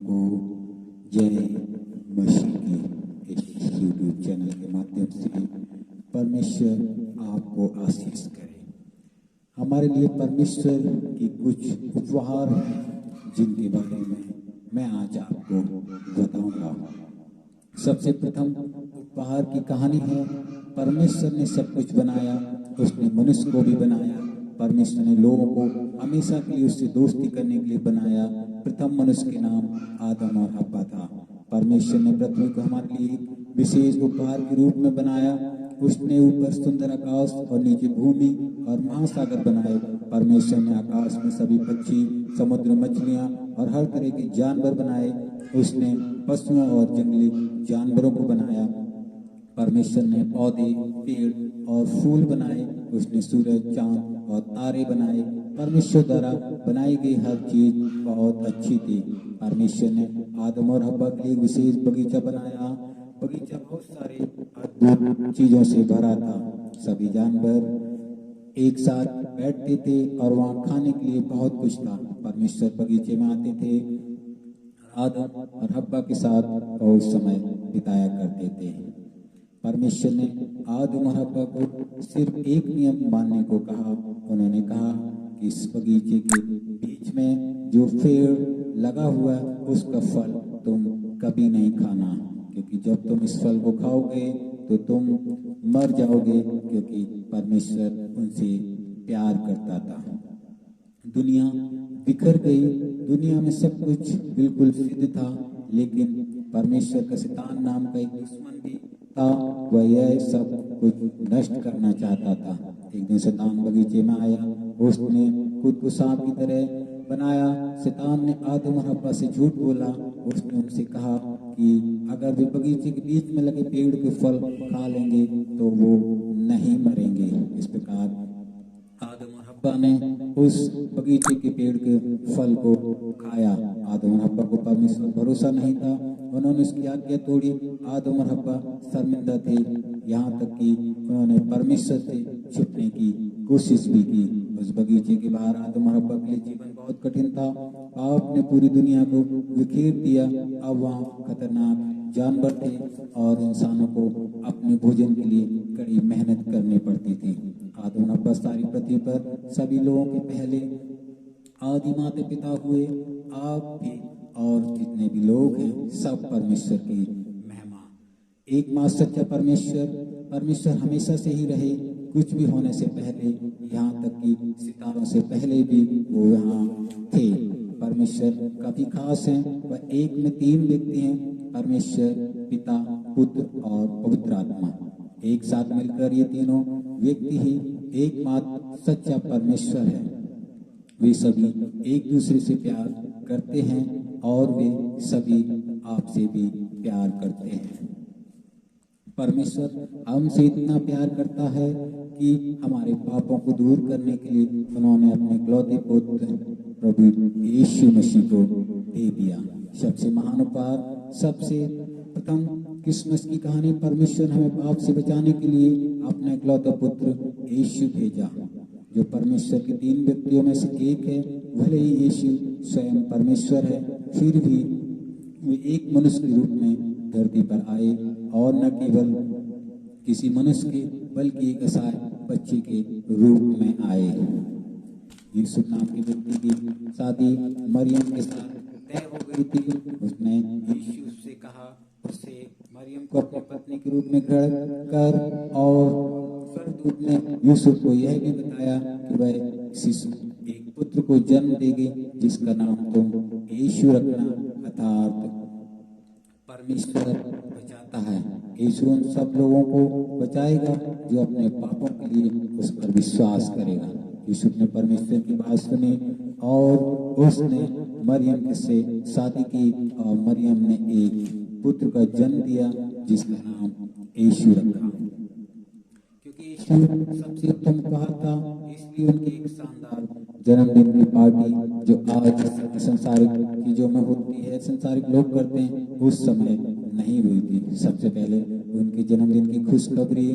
को जय मसीह के इस यूट्यूब चैनल के माध्यम से परमेश्वर आपको आशीष करे। हमारे लिए परमेश्वर की कुछ उपहार हैं जिनके बारे में मैं आज आपको बताऊंगा। सबसे प्रथम उपहार की कहानी है, परमेश्वर ने सब कुछ बनाया, उसने मनुष्य को भी बनाया। परमेश्वर ने लोगों को हमेशा के लिए उससे दोस्ती करने के लिए बनाया। प्रथम मनुष्य के नाम आदम और हव्वा था। परमेश्वर ने पृथ्वी को हमारे लिए विशेष उपहार के रूप में बनाया। उसने ऊपर सुंदर आकाश और नीचे भूमि और महासागर बनाए। परमेश्वर ने आकाश में सभी पक्षी, समुद्र, मछलियां और हर तरह के जानवर बनाए। उसने पशुओं और जंगली जानवरों को बनाया। परमेश्वर ने पौधे, पेड़ और फूल बनाए। उसने सूरज, चांद और तारे बनाए। परमेश्वर द्वारा बनाई गई हर चीज बहुत अच्छी थी। परमेश्वर ने आदम और हव्वा के लिए विशेष बगीचा बनाया। बगीचा बहुत सारे अद्भुत चीजों से भरा था। सभी जानवर एक साथ बैठते थे और वहाँ खाने के लिए बहुत कुछ था। परमेश्वर बगीचे में आते थे, आदम और हव्वा के साथ बहुत समय बिताया करते थे। परमेश्वर ने आदम और हव्वा को सिर्फ एक नियम मानने को कहा। उन्होंने कहा कि इस बगीचे के बीच में जो पेड़ लगा हुआ है उसका फल तुम कभी नहीं खाना, क्योंकि जब तुम इस फल को खाओगे तो तुम मर जाओगे, क्योंकि परमेश्वर उनसे प्यार करता था। दुनिया बिखर गई, दुनिया में सब कुछ बिल्कुल सिद्ध था, लेकिन परमेश्वर का शैतान नाम का एक दुश्मन भी था। वह यह सब कुछ नष्ट करना चाहता था। एक दिन शैतान बगीचे में आया। उसने खुद को सांप की तरह बनाया। शैतान ने आदम और हव्वा से झूठ बोला। उसने उनसे कहा कि अगर वे बगीचे के बीच में लगे पेड़ के फल खा लेंगे तो वो नहीं मरेंगे। इस प्रकार आदम और हव्वा ने उस बगीचे के पेड़ के फल को खाया। आदम और हव्वा को परमेश्वर भरोसा नहीं था। उन्होंने उसकी आज्ञा तोड़ी। आदम और हव्वा शर्मिंदा थे, यहाँ तक कि उन्होंने परमेश्वर से छुपने की कोशिश भी की। उस बगीचे के बाहर आदम और हव्वा के लिए जीवन बहुत कठिन था। पाप ने पूरी दुनिया को बिखेर दिया। अब वहाँ खतरनाक जानवर थे और इंसानों को अपने भोजन के लिए कड़ी मेहनत करनी पड़ती थी। आदम और हव्वा सारी पृथ्वी पर सभी लोगों के पहले आदि माता पिता हुए। आप भी और जितने भी लोग हैं सब परमेश्वर की महिमा। एकमात्र सच्चा परमेश्वर हमेशा से ही रहे, कुछ भी होने से पहले, यहाँ तक कि सितारों से पहले भी वो यहाँ थे। परमेश्वर काफी खास हैं। वह एक में तीन व्यक्ति हैं, परमेश्वर, पिता, पुत्र और पवित्र आत्मा। एक साथ मिलकर ये तीनों व्यक्ति ही एकमात्र सच्चा परमेश्वर है। वे सभी एक दूसरे से प्यार करते हैं और वे सभी आपसे भी प्यार करते हैं। परमेश्वर हमसे इतना प्यार करता है कि हमारे पापों को दूर करने के लिए उन्होंने अपने इकलौते पुत्र प्रभु यीशु मसीह को दे दिया। सबसे महान उपहार, सबसे प्रथम क्रिसमस की कहानी, परमेश्वर हमें पाप से बचाने के लिए अपना इकलौता पुत्र यीशु भेजा, जो परमेश्वर के तीन व्यक्तियों में से एक है। भले ही यीशु स्वयं परमेश्वर है, फिर भी वे एक मनुष्य के रूप में धरती पर आए और न केवल किसी मनुष्य के बल्कि एक असहाय बच्चे के रूप में आए। यूसुफ नाम के व्यक्ति की शादी मरियम के साथ तय हो गई थी। उसने यीशु से कहा, उससे मरियम को अपनी पत्नी के रूप में ग्रहण कर, और स्वर्गदूत ने यूसुफ को यह भी बताया कि वह शिशु एक पुत्र को जन्म देगी जिसका नाम तुम यीशु रखना, अर्थात परमेश्वर बचाता है। यीशु उन सब लोगों को बचाएगा जो अपने पापों के लिए उस पर विश्वास करेगा। यूसुफ ने परमेश्वर की बात सुनी और उसने मरियम से शादी की और मरियम ने एक पुत्र का जन्म दिया जिसका नाम यीशु रखा। क्योंकि यीशु सबसे उत्तम उपहार था, इसलिए उनकी एक शानदार जन्मदिन की पार्टी जो आज संसारिक चीजों में होती है, संसारिक लोग करते हैं, उस समय नहीं हुई थी। सबसे पहले उनके जन्मदिन की खुशखबरी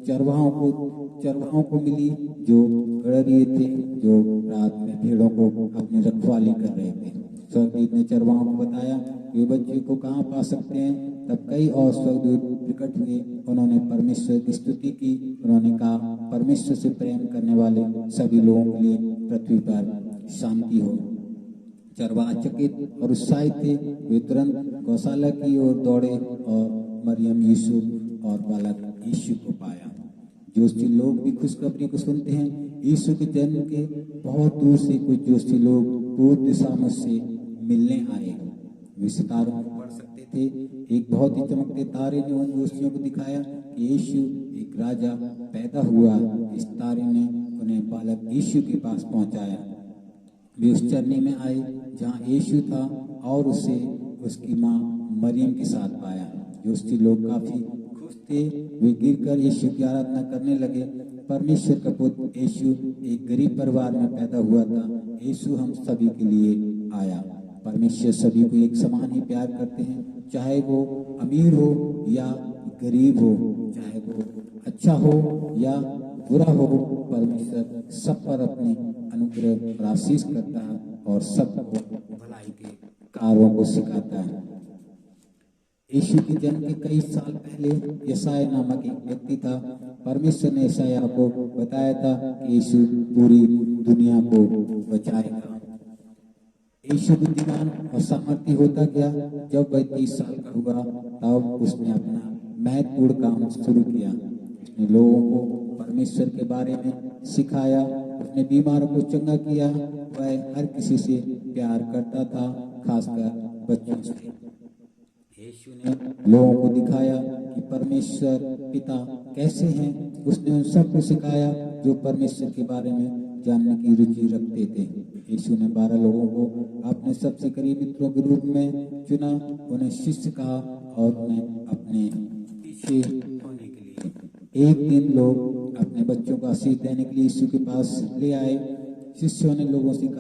चरवाहों को मिली जो गड़रिए थे, जो रात में भेड़ों को अपनी रखवाली कर रहे थे। स्वर्गदूत ने चरवाहों को बताया वे बच्चे को कहाँ पा सकते हैं। तब कई और स्वर्गदूत प्रकट हुए, उन्होंने परमेश्वर की स्तुति की। उन्होंने कहा, परमेश्वर से प्रेम करने वाले सभी लोगों के लिए पृथ्वी पर शांति हो। चरवाहा चकित और उत्साहित थे। वे तुरंत गौशाला की ओर दौड़े और मरियम, यूसुफ और बालक यीशु को पाया। जोशी लोग भी खुशखबरी को सुनते हैं। यीशु के जन्म के बहुत दूर से कुछ जोशी लोग पूर्व दिशा में से मिलने आए। वे सितारों को पढ़ सकते थे। एक बहुत ही चमकते तारे ने उन जोशियों को दिखाया कि यीशु एक राजा पैदा हुआ। इस तारे ने उन्हें बालक यीशु के पास पहुंचाया। वे उस चरनी में आए जहाँ यीशु था और उसे उसकी माँ मरियम के साथ पाया। जोशी लोग काफी खुश थे। वे गिरकर यीशु की आराधना करने लगे। परमेश्वर का पुत्र यीशु एक गरीब परिवार में पैदा हुआ था। यीशु हम सभी के लिए आया। परमेश्वर सभी को एक समान ही प्यार करते हैं, चाहे वो अमीर हो या गरीब हो, चाहे वो अच्छा हो या बुरा हो। परमेश्वर सब पर अपनी अनुग्रह और आशीष करता है और सबको भलाई के कार्यों को सिखाता है। यीशु के जन्म के कई साल पहले यशायाह नामक एक व्यक्ति था। परमेश्वर ने यशायाह को बताया था कि यीशु पूरी दुनिया को बचाएगा। यीशु बुद्धिमान और सामर्थ्य होता गया। जब वह 30 साल का हुआ तब उसने अपना महत्वपूर्ण काम शुरू किया। उसने लोगों को परमेश्वर के बारे में सिखाया। उसने बीमारों को चंगा किया। वह हर किसी से प्यार करता था, खासकर बच्चों से। यीशु ने लोगों को दिखाया कि परमेश्वर पिता कैसे हैं। उसने उन सबको सिखाया जो परमेश्वर के बारे में जानने की रुचि रखते थे। यीशु ने 12 लोगों को अपने सबसे करीबी मित्रों के रूप में चुना। उन्हें शिष्य कहा और उन्हें अपने पीछे होने के लिए। एक दिन लोग अपने बच्चों को आशीष देने के लिए यीशु के पास ले आए। शिष्यों ने लोगों से कहा,